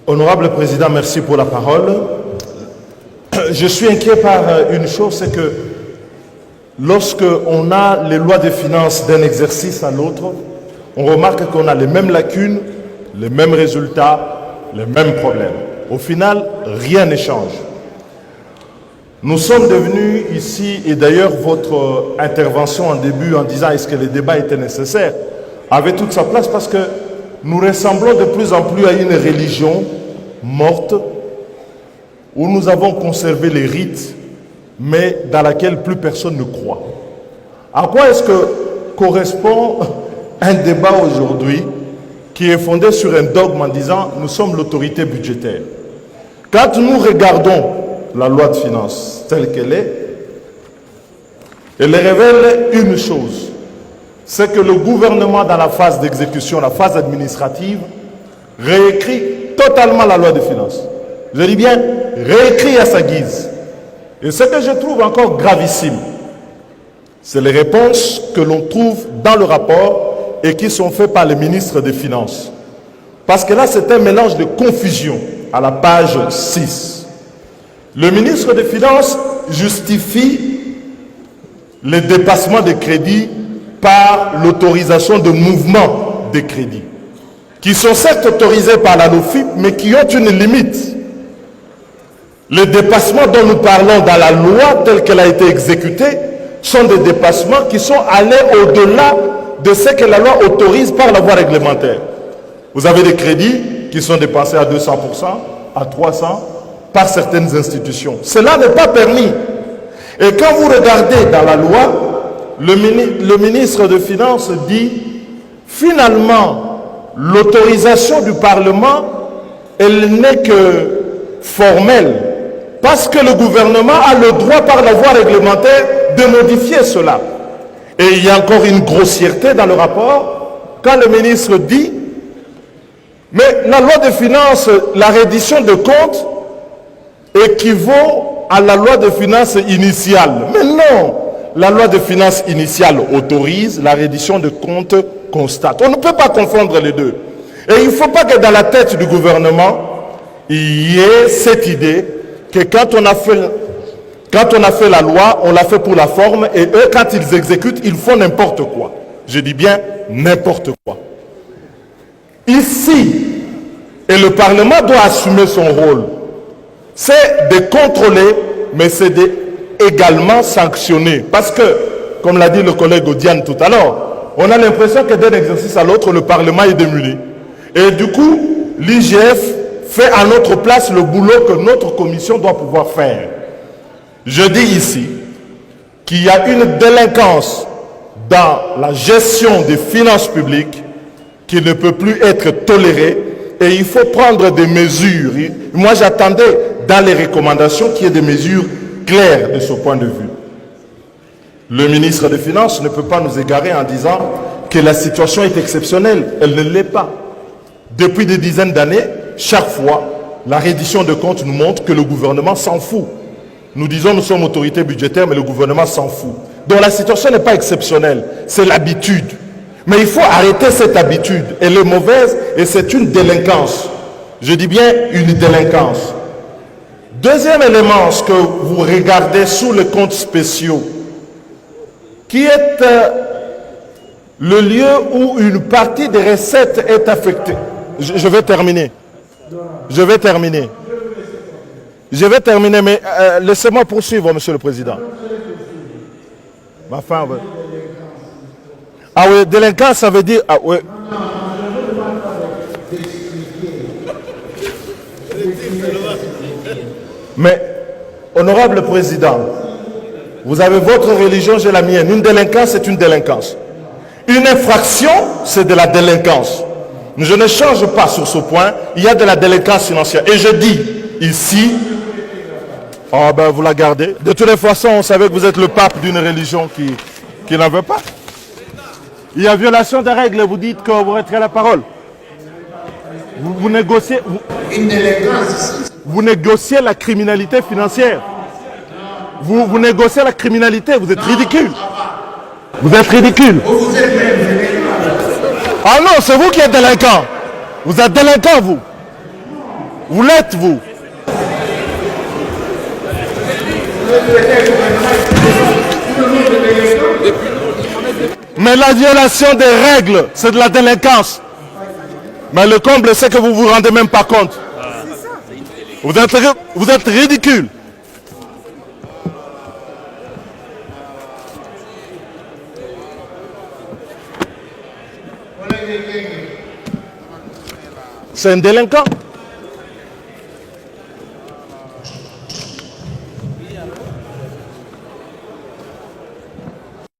Honorable Président, merci pour la parole. Je suis inquiet par une chose, c'est que lorsque on a les lois de finances d'un exercice à l'autre, on remarque qu'on a les mêmes lacunes, les mêmes résultats, les mêmes problèmes. Au final, rien ne change. Nous sommes devenus ici, et d'ailleurs votre intervention en début en disant est-ce que le débat était nécessaire, avait toute sa place parce que nous ressemblons de plus en plus à une religion morte où nous avons conservé les rites, mais dans laquelle plus personne ne croit. À quoi est-ce que correspond un débat aujourd'hui qui est fondé sur un dogme en disant nous sommes l'autorité budgétaire? Quand nous regardons la loi de finances telle qu'elle est, elle révèle une chose, c'est que le gouvernement dans la phase d'exécution, la phase administrative, réécrit totalement la loi de finances. Je dis bien réécrit à sa guise. Et ce que je trouve encore gravissime, c'est les réponses que l'on trouve dans le rapport et qui sont faites par le ministre des Finances. Parce que là, c'est un mélange de confusion à la page 6. Le ministre des Finances justifie le dépassement des crédits par l'autorisation de mouvements de crédits, qui sont certes autorisés par la LOFIP, mais qui ont une limite. Les dépassements dont nous parlons dans la loi telle qu'elle a été exécutée sont des dépassements qui sont allés au-delà de ce que la loi autorise par la voie réglementaire. Vous avez des crédits qui sont dépensés à 200%, à 300%, par certaines institutions. Cela n'est pas permis. Et quand vous regardez dans la loi, le ministre des Finances dit finalement l'autorisation du Parlement, elle n'est que formelle, parce que le gouvernement a le droit par la voie réglementaire de modifier cela. Et il y a encore une grossièreté dans le rapport quand le ministre dit mais la loi de finances, la reddition de comptes équivaut à la loi de finances initiale. Mais non, la loi de finances initiale autorise, la reddition de comptes constate. On ne peut pas confondre les deux. Et il ne faut pas que dans la tête du gouvernement, il y ait cette idée que quand on a fait la loi, on l'a fait pour la forme, et eux, quand ils exécutent, ils font n'importe quoi. Je dis bien n'importe quoi. Ici, et le Parlement doit assumer son rôle, c'est de contrôler, mais c'est également sanctionner. Parce que, comme l'a dit le collègue Odiane tout à l'heure, on a l'impression que d'un exercice à l'autre, le Parlement est démuni. Et du coup, l'IGF fait à notre place le boulot que notre commission doit pouvoir faire. Je dis ici qu'il y a une délinquance dans la gestion des finances publiques qui ne peut plus être tolérée et il faut prendre des mesures. Moi, j'attendais dans les recommandations qu'il y ait des mesures claires de ce point de vue. Le ministre des Finances ne peut pas nous égarer en disant que la situation est exceptionnelle. Elle ne l'est pas. Depuis des dizaines d'années, chaque fois, la reddition de comptes nous montre que le gouvernement s'en fout. Nous disons nous sommes autorité budgétaire, mais le gouvernement s'en fout. Donc la situation n'est pas exceptionnelle, c'est l'habitude. Mais il faut arrêter cette habitude. Elle est mauvaise et c'est une délinquance. Je dis bien une délinquance. Deuxième élément, ce que vous regardez sous les comptes spéciaux, qui est le lieu où une partie des recettes est affectée. Je vais terminer. Je vais terminer, mais laissez-moi poursuivre, Monsieur le Président. Ma femme. Ah oui, délinquance, ça veut dire... Ah oui. Mais, honorable Président, vous avez votre religion, j'ai la mienne. Une délinquance, c'est une délinquance. Une infraction, c'est de la délinquance. Je ne change pas sur ce point. Il y a de la délinquance financière. Et je dis ici... Oh ben vous la gardez. De toutes les façons, on savait que vous êtes le pape d'une religion qui n'en veut pas. Il y a violation des règles, vous dites que vous retirez la parole. Vous négociez... Vous négociez la criminalité financière. Vous négociez la criminalité, vous êtes ridicule. Vous êtes ridicule. Ah non, c'est vous qui êtes délinquant. Vous êtes délinquant, vous. Vous l'êtes, vous. Mais la violation des règles, c'est de la délinquance. Mais le comble, c'est que vous ne vous rendez même pas compte. Vous êtes ridicule. C'est un délinquant.